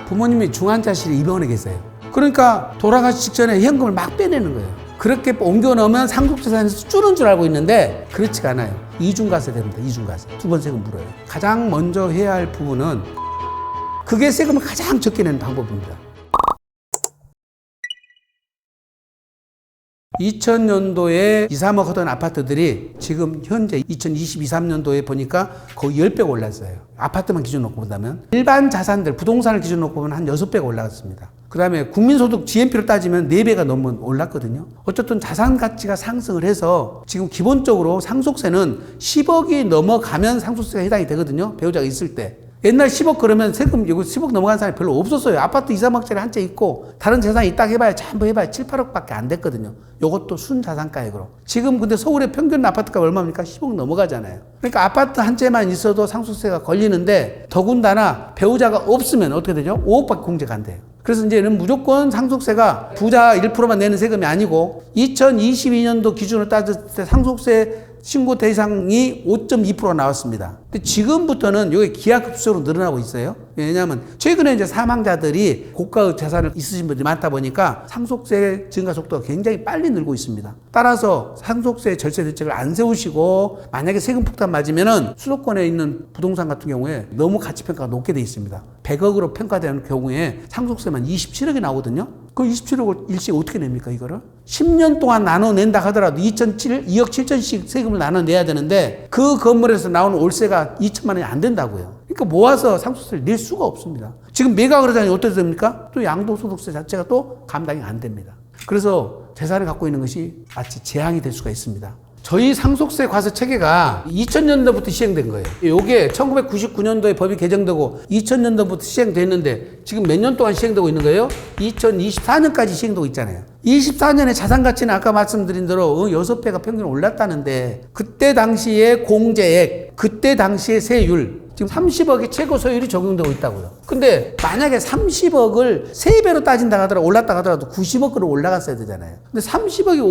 부모님이 중환자실에 입원해 계세요. 그러니까 돌아가시 직전에 현금을 막 빼내는 거예요. 그렇게 옮겨 넣으면 상속재산에서 줄은 줄 알고 있는데 그렇지가 않아요. 이중과세 됩니다. 이중과세. 두 번 세금 물어요. 가장 먼저 해야 할 부분은 그게 세금을 가장 적게 내는 방법입니다. 2000년도에 2, 3억 하던 아파트들이 지금 현재 2022, 3년도에 보니까 거의 10배가 올랐어요. 아파트만 기준 놓고 본다면. 일반 자산들, 부동산을 기준 놓고 보면 한 6배가 올라갔습니다. 그 다음에 국민소득 GNP로 따지면 4배가 넘은 올랐거든요. 어쨌든 자산 가치가 상승을 해서 지금 기본적으로 상속세는 10억이 넘어가면 상속세가 해당이 되거든요. 배우자가 있을 때. 옛날 10억 그러면 세금 이거 10억 넘어간 사람이 별로 없었어요. 아파트 2, 3억짜리 한 채 있고 다른 재산이 있다 해봐야 전부 해봐야 7, 8억밖에 안 됐거든요. 요것도 순자산가액으로. 지금 근데 서울의 평균 아파트가 얼마입니까? 10억 넘어가잖아요. 그러니까 아파트 한 채만 있어도 상속세가 걸리는데 더군다나 배우자가 없으면 어떻게 되죠? 5억밖에 공제가 안 돼요. 그래서 이제는 무조건 상속세가 부자 1%만 내는 세금이 아니고 2022년도 기준으로 따졌을 때 상속세 신고 대상이 5.2%가 나왔습니다. 근데 지금부터는 이게 기하급수적으로 늘어나고 있어요. 왜냐하면 최근에 이제 사망자들이 고가의 재산을 있으신 분들이 많다 보니까 상속세 증가 속도가 굉장히 빨리 늘고 있습니다. 따라서 상속세 절세 대책을 안 세우시고 만약에 세금 폭탄 맞으면은 수도권에 있는 부동산 같은 경우에 너무 가치평가가 높게 돼 있습니다. 100억으로 평가되는 경우에 상속세만 27억이 나오거든요. 그 27억을 일시에 어떻게 냅니까, 이거를? 10년 동안 나눠낸다 하더라도 2억 7천씩 세금을 나눠내야 되는데 그 건물에서 나오는 월세가 2천만 원이 안 된다고요. 그러니까 모아서 상속세를 낼 수가 없습니다. 지금 매각을 하자니 어떻게 됩니까? 또 양도소득세 자체가 또 감당이 안 됩니다. 그래서 재산을 갖고 있는 것이 마치 재앙이 될 수가 있습니다. 저희 상속세 과세 체계가 2000년도부터 시행된 거예요. 이게 1999년도에 법이 개정되고 2000년도부터 시행됐는데 지금 몇 년 동안 시행되고 있는 거예요? 2024년까지 시행되고 있잖아요. 24년에 자산가치는 아까 말씀드린 대로 6배가 평균 올랐다는데 그때 당시에 공제액, 그때 당시에 세율 지금 30억의 최고 소율이 적용되고 있다고요. 근데 만약에 30억을 3배로 따진다 하더라도 올랐다 하더라도 90억으로 올라갔어야 되잖아요. 근데 30억이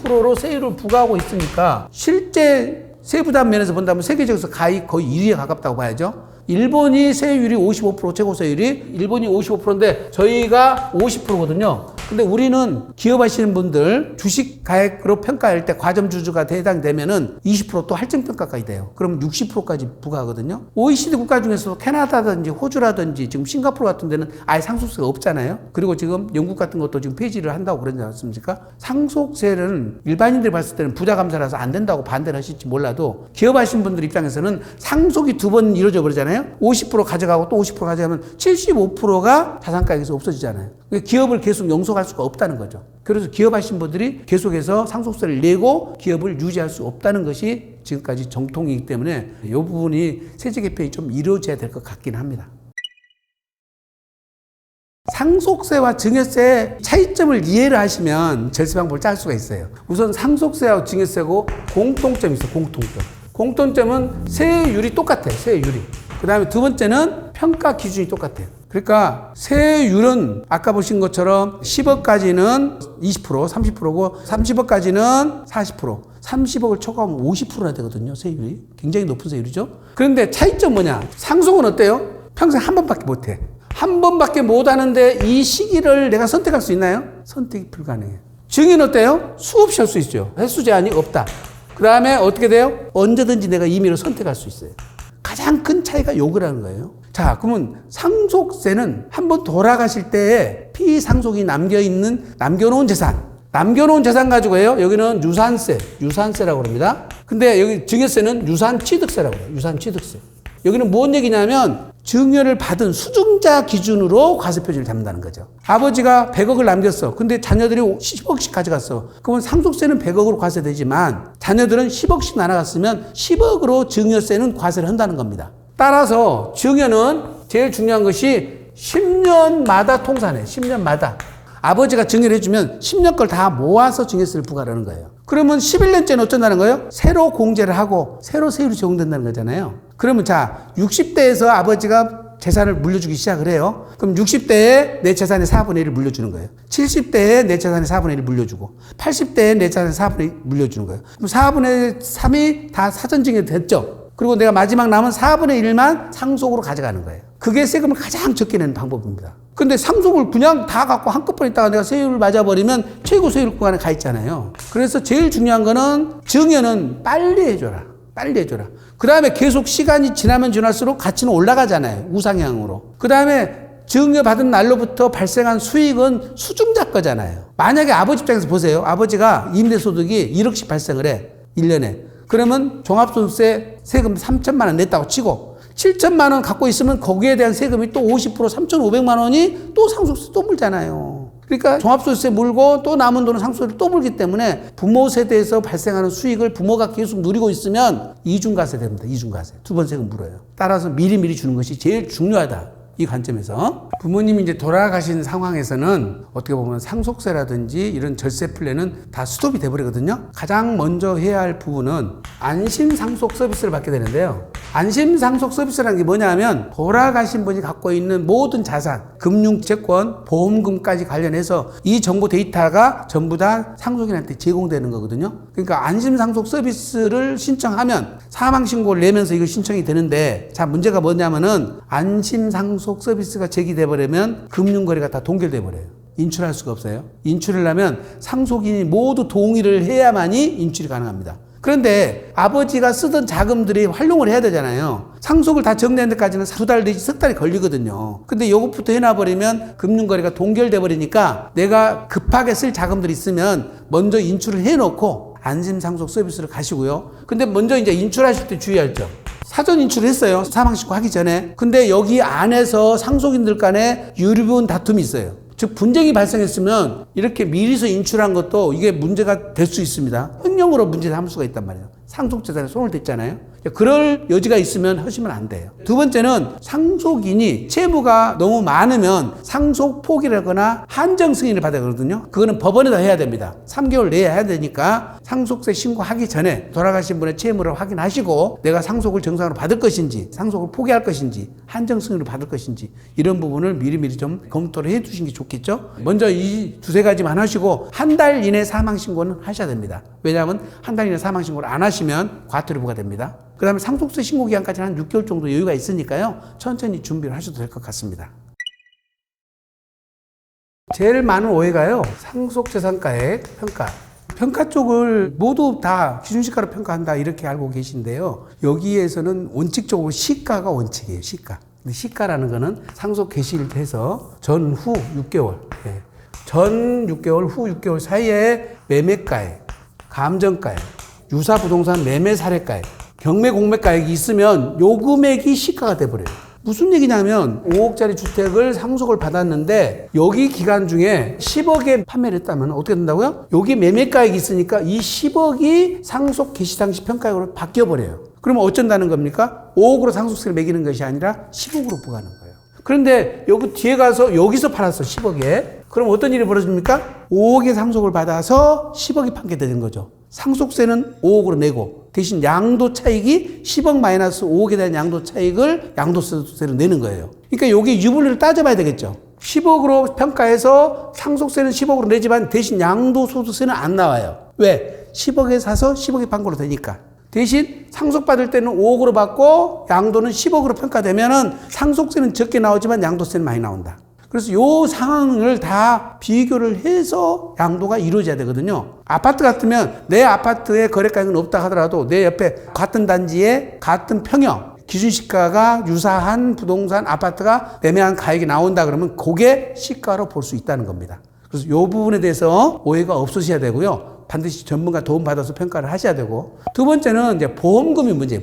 50%로 세율을 부과하고 있으니까 실제 세부담 면에서 본다면 세계적으로 거의 1위에 가깝다고 봐야죠. 일본이 세율이 55% 최고 세율이 일본이 55%인데 저희가 50%거든요. 근데 우리는 기업하시는 분들 주식 가액으로 평가할 때 과점주주가 해당되면은 20% 또 할증평가까지 돼요. 그럼 60%까지 부과하거든요. OECD 국가 중에서도 캐나다든지 호주라든지 지금 싱가포르 같은 데는 아예 상속세가 없잖아요. 그리고 지금 영국 같은 것도 지금 폐지를 한다고 그러지 않습니까? 상속세는 일반인들이 봤을 때는 부자 감사라서 안 된다고 반대를 하실지 몰라도 기업하시는 분들 입장에서는 상속이 2번 이루어져 버리잖아요. 50% 가져가고 또 50% 가져가면 75%가 자산가액에서 없어지잖아요. 기업을 계속 용속할 수가 없다는 거죠. 그래서 기업하신 분들이 계속해서 상속세를 내고 기업을 유지할 수 없다는 것이 지금까지 정통이기 때문에 이 부분이 세제 개편이 좀 이루어져야 될 것 같긴 합니다. 상속세와 증여세의 차이점을 이해를 하시면 절세 방법을 짤 수가 있어요. 우선 상속세하고 증여세고 공통점이 있어요. 공통점은 세율이 똑같아요. 세율이. 그 다음에 두 번째는 평가 기준이 똑같아요. 그러니까 세율은 아까 보신 것처럼 10억까지는 20%, 30%고 30억까지는 40%, 30억을 초과하면 50%나 되거든요. 세율이. 굉장히 높은 세율이죠. 그런데 차이점 뭐냐? 상속은 어때요? 평생 한 번밖에 못해. 한 번밖에 못하는데 이 시기를 내가 선택할 수 있나요? 선택이 불가능해요. 증여는 어때요? 수없이 할 수 있죠. 횟수 제한이 없다. 그 다음에 어떻게 돼요? 언제든지 내가 임의로 선택할 수 있어요. 가장 큰 차이가 요거라는 거예요. 자, 그러면 상속세는 한번 돌아가실 때에 피상속이 남겨놓은 재산 가지고 해요. 여기는 유산세라고 합니다. 근데 여기 증여세는 유산취득세라고 해요. 유산취득세. 여기는 뭔 얘기냐면 증여를 받은 수증자 기준으로 과세 표준을 잡는다는 거죠. 아버지가 100억을 남겼어. 근데 자녀들이 10억씩 가져갔어. 그러면 상속세는 100억으로 과세되지만 자녀들은 10억씩 나눠갔으면 10억으로 증여세는 과세를 한다는 겁니다. 따라서 증여는 제일 중요한 것이 10년마다 통산해. 10년마다. 아버지가 증여를 해주면 10년 걸 다 모아서 증여세를 부과하는 거예요. 그러면 11년째는 어쩐다는 거예요? 새로 공제를 하고 새로 세율이 적용된다는 거잖아요. 그러면 자, 60대에서 아버지가 재산을 물려주기 시작을 해요. 그럼 60대에 내 재산의 4분의 1을 물려주는 거예요. 70대에 내 재산의 4분의 1을 물려주고 80대에 내 재산의 4분의 1을 물려주는 거예요. 그럼 4분의 3이 다 사전증여 됐죠. 그리고 내가 마지막 남은 4분의 1만 상속으로 가져가는 거예요. 그게 세금을 가장 적게 내는 방법입니다. 근데 상속을 그냥 다 갖고 한꺼번에 있다가 내가 세율을 맞아버리면 최고 세율 구간에 가 있잖아요. 그래서 제일 중요한 거는 증여는 빨리 해줘라. 빨리 해줘라. 그 다음에 계속 시간이 지나면 지날수록 가치는 올라가잖아요. 우상향으로. 그 다음에 증여받은 날로부터 발생한 수익은 수증자 거잖아요. 만약에 아버지 입장에서 보세요. 아버지가 임대소득이 1억씩 발생을 해. 1년에. 그러면 종합소득세 세금 3천만 원 냈다고 치고 7천만 원 갖고 있으면 거기에 대한 세금이 또 50% 3,500만 원이 또 상속세 또 물잖아요. 그러니까 종합소득세 물고 또 남은 돈은 상속세를 또 물기 때문에 부모 세대에서 발생하는 수익을 부모가 계속 누리고 있으면 이중과세 됩니다. 이중과세. 두 번 세금 물어요. 따라서 미리미리 주는 것이 제일 중요하다. 이 관점에서 부모님이 이제 돌아가신 상황에서는 어떻게 보면 상속세라든지 이런 절세 플랜은 다 스톱이 돼버리거든요. 가장 먼저 해야 할 부분은 안심 상속 서비스를 받게 되는데요. 안심 상속 서비스라는 게 뭐냐면 돌아가신 분이 갖고 있는 모든 자산, 금융, 채권, 보험금까지 관련해서 이 정보 데이터가 전부 다 상속인한테 제공되는 거거든요. 그러니까 안심 상속 서비스를 신청하면 사망 신고를 내면서 이거 신청이 되는데, 자, 문제가 뭐냐면은 안심 상속 서비스가 제기돼 버리면 금융거래가 다 동결돼 버려요. 인출할 수가 없어요. 인출하려면 상속인이 모두 동의를 해야만이 인출이 가능합니다. 그런데 아버지가 쓰던 자금들이 활용을 해야 되잖아요. 상속을 다 정리하는 데까지는 2달 내지 석 달이 걸리거든요. 근데 이것부터 해놔버리면 금융거래가 동결돼 버리니까 내가 급하게 쓸 자금들이 있으면 먼저 인출을 해놓고 안심상속 서비스를 가시고요. 근데 먼저 이제 인출하실 때 주의할 점. 사전 인출을 했어요. 사망신고 하기 전에. 근데 여기 안에서 상속인들 간에 유리분 다툼이 있어요. 즉 분쟁이 발생했으면 이렇게 미리서 인출한 것도 이게 문제가 될 수 있습니다. 횡령으로 문제를 삼을 수가 있단 말이에요. 상속재산에 손을 댔잖아요. 그럴 여지가 있으면 하시면 안 돼요. 두 번째는 상속인이 채무가 너무 많으면 상속 포기를 하거나 한정 승인을 받아야 되거든요. 그거는 법원에다 해야 됩니다. 3개월 내에 해야 되니까 상속세 신고하기 전에 돌아가신 분의 채무를 확인하시고 내가 상속을 정상으로 받을 것인지 상속을 포기할 것인지 한정 승인을 받을 것인지 이런 부분을 미리미리 좀 검토를 해 두신 게 좋겠죠. 먼저 이 두세 가지만 하시고 한 달 이내 사망신고는 하셔야 됩니다. 왜냐하면 한 달 이내 사망신고를 안 하시면 과태료부가 됩니다. 그 다음에 상속세 신고 기간까지는 한 6개월 정도 여유가 있으니까요. 천천히 준비를 하셔도 될 것 같습니다. 제일 많은 오해가요. 상속재산가액 평가. 평가 쪽을 모두 다 기준시가로 평가한다 이렇게 알고 계신데요. 여기에서는 원칙적으로 시가가 원칙이에요. 시가. 근데 시가라는 거는 상속 개시일 해서 전후 6개월. 예. 전 6개월, 후 6개월 사이에 매매가액, 감정가액, 유사부동산 매매 사례가액, 경매 공매가액이 있으면 요 금액이 시가가 돼버려요. 무슨 얘기냐면 5억짜리 주택을 상속을 받았는데 여기 기간 중에 10억에 판매를 했다면 어떻게 된다고요? 여기 매매가액이 있으니까 이 10억이 상속 개시 당시 평가액으로 바뀌어버려요. 그러면 어쩐다는 겁니까? 5억으로 상속세를 매기는 것이 아니라 10억으로 부과하는 거예요. 그런데 여기 뒤에 가서 여기서 팔았어 10억에. 그럼 어떤 일이 벌어집니까? 5억의 상속을 받아서 10억이 판결되는 거죠. 상속세는 5억으로 내고 대신 양도 차익이 10억 마이너스 5억에 대한 양도 차익을 양도세로 내는 거예요. 그러니까 여기 유불리를 따져봐야 되겠죠. 10억으로 평가해서 상속세는 10억으로 내지만 대신 양도소득세는 안 나와요. 왜? 10억에 사서 10억에 판고로 되니까. 대신 상속받을 때는 5억으로 받고 양도는 10억으로 평가되면은 상속세는 적게 나오지만 양도세는 많이 나온다. 그래서 요 상황을 다 비교를 해서 양도가 이루어져야 되거든요. 아파트 같으면 내 아파트에 거래가액은 없다 하더라도 내 옆에 같은 단지에 같은 평형 기준시가가 유사한 부동산 아파트가 매매한 가액이 나온다 그러면 그게 시가로 볼 수 있다는 겁니다. 그래서 이 부분에 대해서 오해가 없으셔야 되고요. 반드시 전문가 도움 받아서 평가를 하셔야 되고, 두 번째는 이제 보험금이 문제예요.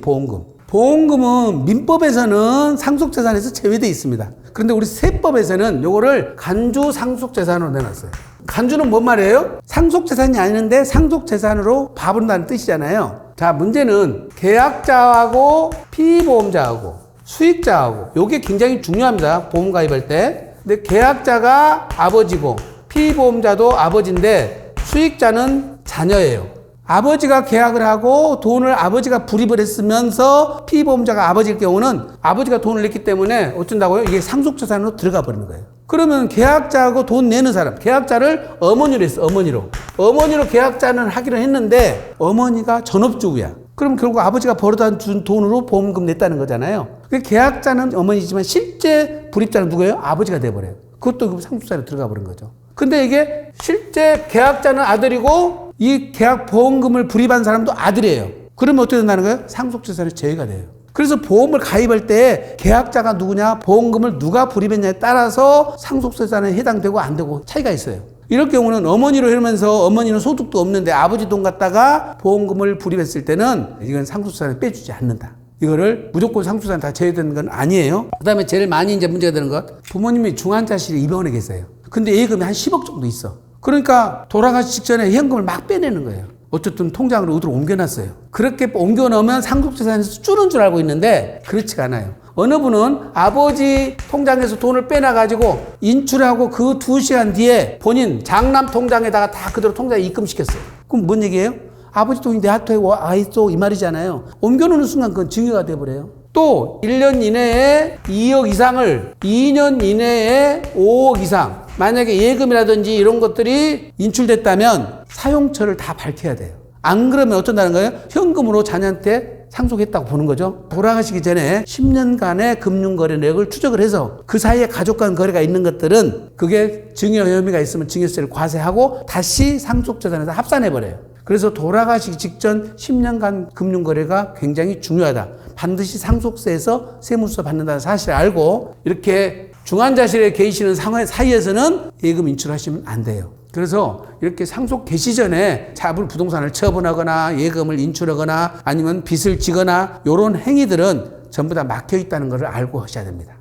보험금은 민법에서는 상속재산에서 제외되어 있습니다. 그런데 우리 세법에서는 요거를 간주 상속재산으로 내놨어요. 간주는 뭔 말이에요? 상속재산이 아닌데 상속재산으로 봐본다는 뜻이잖아요. 자, 문제는 계약자하고 피보험자하고 수익자하고 요게 굉장히 중요합니다. 보험 가입할 때. 근데 계약자가 아버지고 피보험자도 아버지인데 수익자는 자녀예요. 아버지가 계약을 하고 돈을 아버지가 불입을 했으면서 피보험자가 아버지일 경우는 아버지가 돈을 냈기 때문에 어쩐다고요? 이게 상속재산으로 들어가 버리는 거예요. 그러면 계약자하고 돈 내는 사람, 계약자를 어머니로 했어, 어머니로 계약자는 하기로 했는데 어머니가 전업주부야. 그럼 결국 아버지가 벌어다 준 돈으로 보험금 냈다는 거잖아요. 그 계약자는 어머니지만 실제 불입자는 누구예요? 아버지가 돼버려요. 그것도 상속세로 들어가 버린 거죠. 근데 이게 실제 계약자는 아들이고 이 계약 보험금을 불입한 사람도 아들이에요. 그러면 어떻게 된다는 거예요? 상속재산의 제외가 돼요. 그래서 보험을 가입할 때 계약자가 누구냐, 보험금을 누가 불입했냐에 따라서 상속재산에 해당되고 안 되고 차이가 있어요. 이럴 경우는 어머니로 이러면서 어머니는 소득도 없는데 아버지 돈 갖다가 보험금을 불입했을 때는 이건 상속재산을 빼주지 않는다. 이거를 무조건 상속재산 다 제외되는 건 아니에요. 그 다음에 제일 많이 이제 문제가 되는 것, 부모님이 중환자실에 입원해 계세요. 근데 예금이 한 10억 정도 있어. 그러니까 돌아가시 직전에 현금을 막 빼내는 거예요. 어쨌든 통장으로 어디로 옮겨놨어요. 그렇게 옮겨놓으면 상속재산에서 줄은 줄 알고 있는데 그렇지가 않아요. 어느 분은 아버지 통장에서 돈을 빼놔가지고 인출하고 그 2시간 뒤에 본인 장남 통장에다가 다 그대로 통장에 입금시켰어요. 그럼 뭔 얘기예요? 아버지 돈이 내 하트에 와 있어 이 말이잖아요. 옮겨놓는 순간 그건 증여가 돼버려요. 또 1년 이내에 2억 이상을 2년 이내에 5억 이상 만약에 예금이라든지 이런 것들이 인출됐다면 사용처를 다 밝혀야 돼요. 안 그러면 어쩐다는 거예요? 현금으로 자녀한테 상속했다고 보는 거죠. 돌아가시기 전에 10년간의 금융거래 내역을 추적을 해서 그 사이에 가족 간 거래가 있는 것들은 그게 증여 혐의가 있으면 증여세를 과세하고 다시 상속재산에서 합산해버려요. 그래서 돌아가시기 직전 10년간 금융거래가 굉장히 중요하다. 반드시 상속세에서 세무서 받는다는 사실을 알고 이렇게 중환자실에 계시는 사이에서는 예금 인출하시면 안 돼요. 그래서 이렇게 상속 개시 전에 자본 부동산을 처분하거나 예금을 인출하거나 아니면 빚을 지거나 이런 행위들은 전부 다 막혀 있다는 것을 알고 하셔야 됩니다.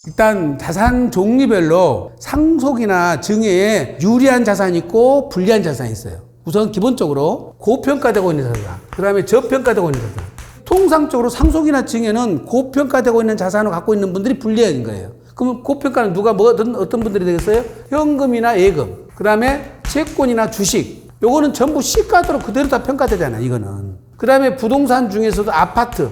일단 자산 종류별로 상속이나 증여에 유리한 자산이 있고 불리한 자산이 있어요. 우선 기본적으로 고평가되고 있는 자산, 그 다음에 저평가되고 있는 자산. 통상적으로 상속이나 증여는 고평가되고 있는 자산을 갖고 있는 분들이 불리한 거예요. 그러면 고평가는 누가 어떤 분들이 되겠어요? 현금이나 예금, 그 다음에 채권이나 주식. 요거는 전부 시가대로 그대로 다 평가되잖아요, 이거는. 그 다음에 부동산 중에서도 아파트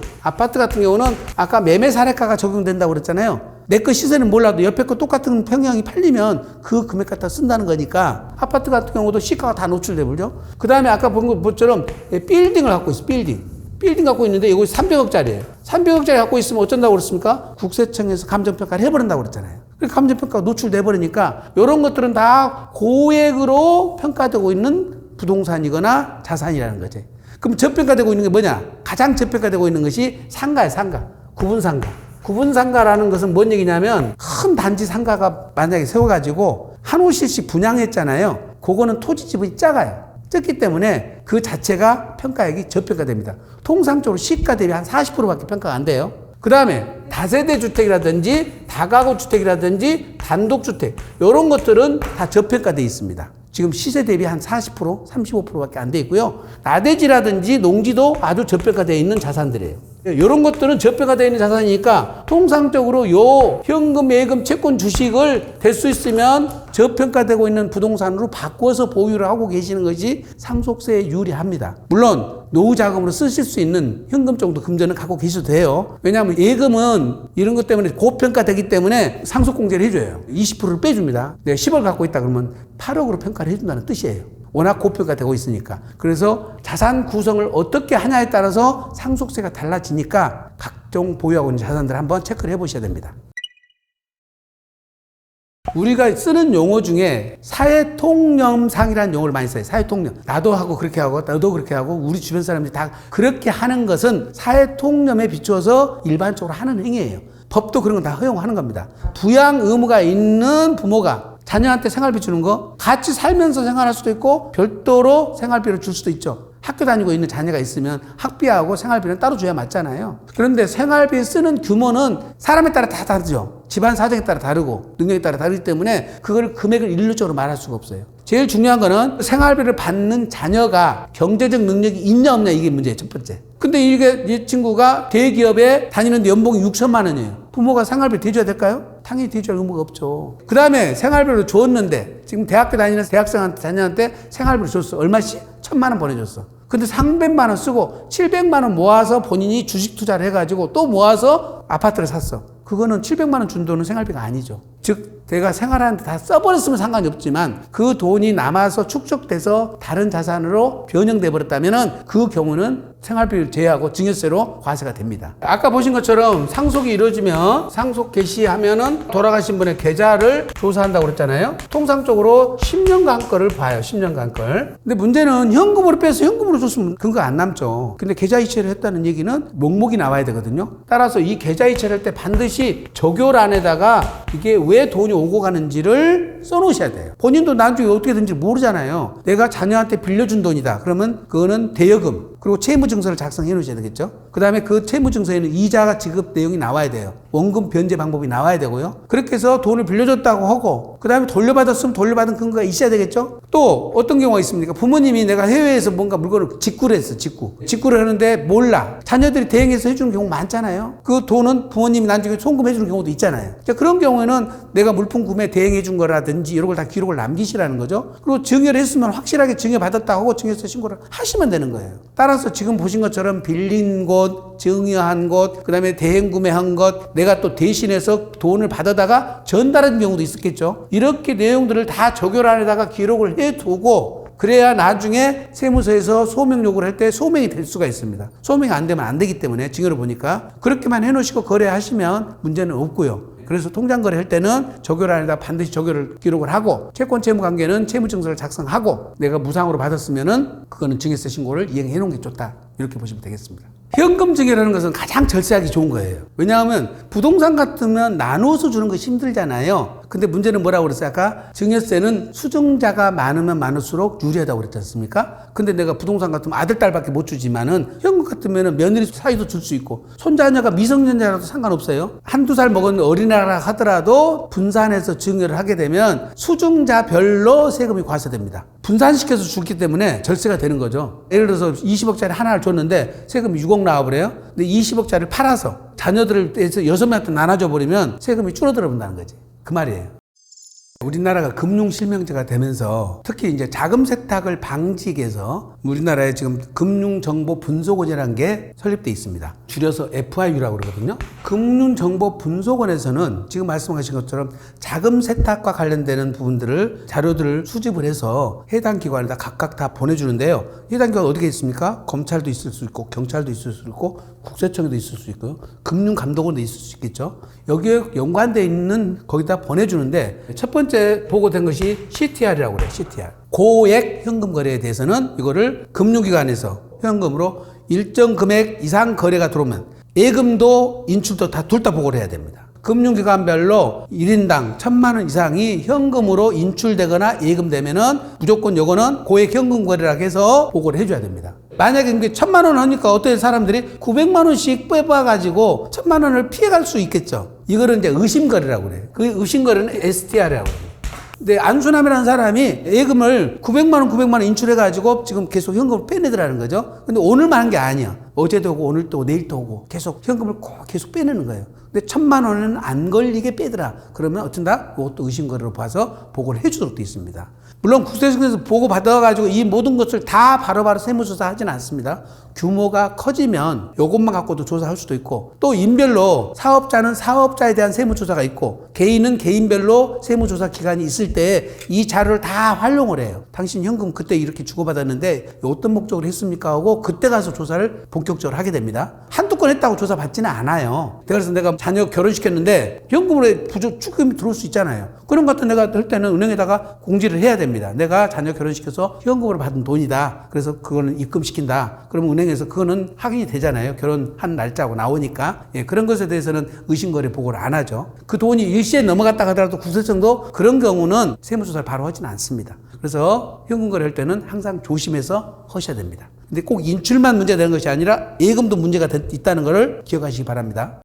같은 경우는 아까 매매 사례가가 적용된다고 그랬잖아요. 내 거 시세는 몰라도 옆에 거 똑같은 평형이 팔리면 그 금액 갖다 쓴다는 거니까 아파트 같은 경우도 시가가 다 노출돼 버죠. 그 다음에 아까 본 것처럼 빌딩을 갖고 있어, 빌딩 갖고 있는데 이거 300억짜리예요. 300억짜리 갖고 있으면 어쩐다고 그랬습니까? 국세청에서 감정평가를 해버린다고 그랬잖아요. 감정평가가 노출돼버리니까 이런 것들은 다 고액으로 평가되고 있는 부동산이거나 자산이라는 거지. 그럼 저평가되고 있는 게 뭐냐? 가장 저평가되고 있는 것이 상가예요, 상가. 구분상가. 구분상가라는 것은 뭔 얘기냐면 큰 단지 상가가 만약에 세워가지고 한 호실씩 분양했잖아요. 그거는 토지집이 작아요. 작기 때문에 그 자체가 평가액이 저평가됩니다. 통상적으로 시가 대비 한 40%밖에 평가가 안 돼요. 그 다음에 다세대 주택이라든지 다가구 주택이라든지 단독주택 이런 것들은 다 저평가되어 있습니다. 지금 시세 대비 한 40%, 35%밖에 안 돼 있고요. 나대지라든지 농지도 아주 저평가되어 있는 자산들이에요. 이런 것들은 저평가되어 있는 자산이니까 통상적으로 요 현금, 예금, 채권, 주식을 될 수 있으면 저평가되고 있는 부동산으로 바꿔서 보유를 하고 계시는 것이 상속세에 유리합니다. 물론 노후 자금으로 쓰실 수 있는 현금 정도 금전은 갖고 계셔도 돼요. 왜냐하면 예금은 이런 것 때문에 고평가되기 때문에 상속공제를 해줘요. 20%를 빼줍니다. 내가 10억 갖고 있다 그러면 8억으로 평가를 해준다는 뜻이에요. 워낙 고평가되고 있으니까. 그래서 자산 구성을 어떻게 하냐에 따라서 상속세가 달라지니까 각종 보유하고 있는 자산들 한번 체크를 해보셔야 됩니다. 우리가 쓰는 용어 중에 사회통념상이라는 용어를 많이 써요. 사회통념. 나도 하고 그렇게 하고 너도 그렇게 하고 우리 주변 사람들이 다 그렇게 하는 것은 사회통념에 비추어서 일반적으로 하는 행위예요. 법도 그런 건 다 허용하는 겁니다. 부양 의무가 있는 부모가 자녀한테 생활비 주는 거 같이 살면서 생활할 수도 있고 별도로 생활비를 줄 수도 있죠. 학교 다니고 있는 자녀가 있으면 학비하고 생활비는 따로 줘야 맞잖아요. 그런데 생활비 쓰는 규모는 사람에 따라 다 다르죠. 집안 사정에 따라 다르고 능력에 따라 다르기 때문에 그걸 금액을 일률적으로 말할 수가 없어요. 제일 중요한 거는 생활비를 받는 자녀가 경제적 능력이 있냐 없냐 이게 문제예요. 첫 번째. 근데 이 친구가 대기업에 다니는데 연봉이 6천만 원이에요. 부모가 생활비 대줘야 될까요? 당연히 대줘야 할 의무가 없죠. 그 다음에 생활비를 줬는데 지금 대학교 다니는 대학생한테 자녀한테 생활비를 줬어. 얼마씩? 1,000만 원 보내줬어. 근데 300만 원 쓰고 700만 원 모아서 본인이 주식 투자를 해가지고 또 모아서 아파트를 샀어. 그거는 700만 원 준 돈은 생활비가 아니죠. 즉 내가 생활하는데 다 써버렸으면 상관이 없지만 그 돈이 남아서 축적돼서 다른 자산으로 변형돼 버렸다면 그 경우는 생활비를 제외하고 증여세로 과세가 됩니다. 아까 보신 것처럼 상속이 이루어지면 상속 개시하면은 돌아가신 분의 계좌를 조사한다고 그랬잖아요. 통상적으로 10년간 거를 봐요. 10년간 걸. 근데 문제는 현금으로 빼서 현금으로 줬으면 근거 안 남죠. 근데 계좌 이체를 했다는 얘기는 목록이 나와야 되거든요. 따라서 이 계좌 이체를 할 때 반드시 조결안에다가 이게 왜 돈이 오고 가는지를 써놓으셔야 돼요. 본인도 나중에 어떻게 되는지 모르잖아요. 내가 자녀한테 빌려준 돈이다. 그러면 그거는 대여금 그리고 채무증서를 작성해 놓으셔야 되겠죠. 그 다음에 그 채무증서에는 이자가 지급 내용이 나와야 돼요. 원금 변제 방법이 나와야 되고요. 그렇게 해서 돈을 빌려줬다고 하고 그 다음에 돌려받았으면 돌려받은 근거가 있어야 되겠죠. 또 어떤 경우가 있습니까? 부모님이 내가 해외에서 뭔가 물건을 직구를 했어. 직구를 하는데 몰라. 자녀들이 대행해서 해주는 경우 많잖아요. 그 돈은 부모님이 나중에 송금해 주는 경우도 있잖아요. 그런 경우에는 내가 물품 구매 대행해 준 거라든지 이런 걸 다 기록을 남기시라는 거죠. 그리고 증여를 했으면 확실하게 증여받았다고 하고 증여세 신고를 하시면 되는 거예요. 따라서 지금 보신 것처럼 빌린 곳, 증여한 곳, 그 다음에 대행 구매한 것, 내가 또 대신해서 돈을 받아다가 전달한 경우도 있었겠죠. 이렇게 내용들을 다 조결안에다가 기록을 해두고 그래야 나중에 세무서에서 소명 요구를 할 때 소명이 될 수가 있습니다. 소명이 안 되면 안 되기 때문에 증여를 보니까 그렇게만 해놓으시고 거래하시면 문제는 없고요. 그래서 통장 거래할 때는 조결안에다 반드시 조결을 기록을 하고 채권 채무 관계는 채무증서를 작성하고 내가 무상으로 받았으면은 그거는 증여세 신고를 이행해 놓은 게 좋다. 이렇게 보시면 되겠습니다. 현금 증여라는 것은 가장 절세하기 좋은 거예요. 왜냐하면 부동산 같으면 나눠서 주는 것이 힘들잖아요. 근데 문제는 뭐라고 그랬어요? 아까 증여세는 수증자가 많으면 많을수록 유리하다고 그랬지 않습니까? 근데 내가 부동산 같으면 아들, 딸밖에 못 주지만은 현금 같으면 며느리 사이도 줄 수 있고 손자녀가 미성년자라도 상관없어요. 한두 살 먹은 어린아이라 하더라도 분산해서 증여를 하게 되면 수증자별로 세금이 과세됩니다. 분산시켜서 주기 때문에 절세가 되는 거죠. 예를 들어서 20억짜리 하나를 줬는데 세금이 6억 나와버려요. 근데 20억짜리를 팔아서 자녀들을 해서 6명한테 나눠줘 버리면 세금이 줄어들어 본다는 거지. 그 말이에요. 우리나라가 금융실명제가 되면서 특히 이제 자금 세탁을 방지하기 위해서 우리나라에 지금 금융정보분석원이라는 게 설립되어 있습니다. 줄여서 FIU라고 그러거든요. 금융정보분석원에서는 지금 말씀하신 것처럼 자금 세탁과 관련되는 부분들을 자료들을 수집을 해서 해당 기관에다 각각 다 보내주는데요. 해당 기관 어떻게 있습니까? 검찰도 있을 수 있고 경찰도 있을 수 있고 국세청에도 있을 수 있고요. 금융감독원도 있을 수 있겠죠. 여기에 연관되어 있는 거기다 보내주는데 첫 번째 보고된 것이 CTR이라고 그래요. CTR. 고액 현금 거래에 대해서는 이거를 금융기관에서 현금으로 일정 금액 이상 거래가 들어오면 예금도 인출도 다 둘 다 보고를 해야 됩니다. 금융기관별로 1인당 1,000만 원 이상이 현금으로 인출되거나 예금되면은 무조건 요거는 고액 현금 거래라고 해서 보고를 해줘야 됩니다. 만약에 이게 1,000만 원 하니까 어떤 사람들이 900만 원씩 빼봐가지고 1,000만 원을 피해갈 수 있겠죠. 이거는 이제 의심거래라고 그래요. 그 의심거래는 STR이라고 그래요. 근데 안수남이라는 사람이 예금을 900만 원 인출해가지고 지금 계속 현금을 빼내더라는 거죠. 근데 오늘만 한 게 아니야. 어제도 오고 오늘도 오고 내일도 오고 계속 현금을 계속 빼내는 거예요. 근데 1,000만 원은 안 걸리게 빼더라. 그러면 어쩐다? 그것도 의심거래로 봐서 보고를 해주도록 되어 있습니다. 물론 국세청에서 보고 받아가지고 이 모든 것을 다 바로바로 세무조사 하진 않습니다. 규모가 커지면 요것만 갖고도 조사할 수도 있고 또 인별로 사업자는 사업자에 대한 세무조사가 있고 개인은 개인별로 세무조사 기간이 있을 때 이 자료를 다 활용을 해요. 당신 현금 그때 이렇게 주고받았는데 어떤 목적으로 했습니까? 하고 그때 가서 조사를 본격적으로 하게 됩니다. 한두 건 했다고 조사 받지는 않아요. 그래서 내가 자녀 결혼시켰는데 현금으로 부족금이 들어올 수 있잖아요. 그런 것 같은 내가 할 때는 은행에다가 공지를 해야 됩니다. 내가 자녀 결혼시켜서 현금으로 받은 돈이다. 그래서 그거는 입금시킨다. 그러면 은행에서 그거는 확인이 되잖아요. 결혼한 날짜하고 나오니까. 예, 그런 것에 대해서는 의심거래 보고를 안 하죠. 그 돈이 일시에 넘어갔다 하더라도 국세청도 그런 경우는 세무조사를 바로 하지는 않습니다. 그래서 현금거래 할 때는 항상 조심해서 하셔야 됩니다. 근데 꼭 인출만 문제되는 것이 아니라 예금도 문제가 있다는 것을 기억하시기 바랍니다.